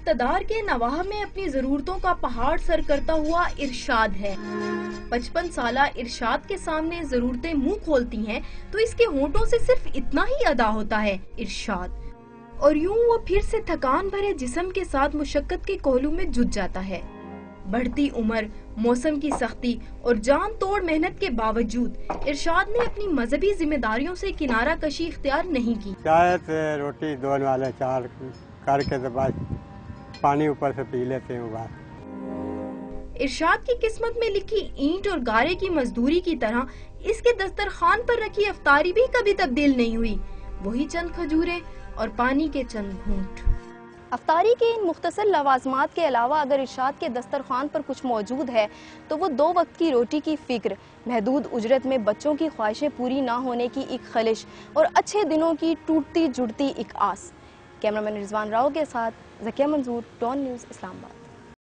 اقتدار کے نواح میں اپنی ضرورتوں کا پہاڑ سر کرتا ہوا ارشاد ہے۔ 55 سالہ ارشاد کے سامنے ضرورتیں منہ کھولتی ہیں تو اس کے ہونٹوں سے صرف اتنا ہی ادا ہوتا ہے ارشاد، اور یوں وہ پھر سے تھکان بھرے جسم کے ساتھ مشقت کے کوہلوں میں جٹ جاتا ہے۔ بڑھتی عمر، موسم کی سختی اور جان توڑ محنت کے باوجود ارشاد نے اپنی مذہبی ذمہ داریوں سے کنارہ کشی اختیار نہیں کی۔ چائے سے روٹی دو والے چار کر کے تو بس پانی اوپر سے پی لیتے ہیں بس۔ ارشاد کی قسمت میں لکھی اینٹ اور گارے کی مزدوری کی طرح اس کے دسترخوان پر رکھی افطاری بھی کبھی تبدیل نہیں ہوئی، وہی چند کھجوریں اور پانی کے چند گھونٹ۔ افطاری کے ان مختصر لوازمات کے علاوہ اگر ارشاد کے دسترخوان پر کچھ موجود ہے تو وہ 2 وقت کی روٹی کی فکر، محدود اجرت میں بچوں کی خواہشیں پوری نہ ہونے کی ایک خلش اور اچھے دنوں کی ٹوٹتی جڑتی ایک آس۔ کیمرامین رضوان راؤ کے ساتھ ذکیہ منظور، ڈان نیوز، اسلام آباد۔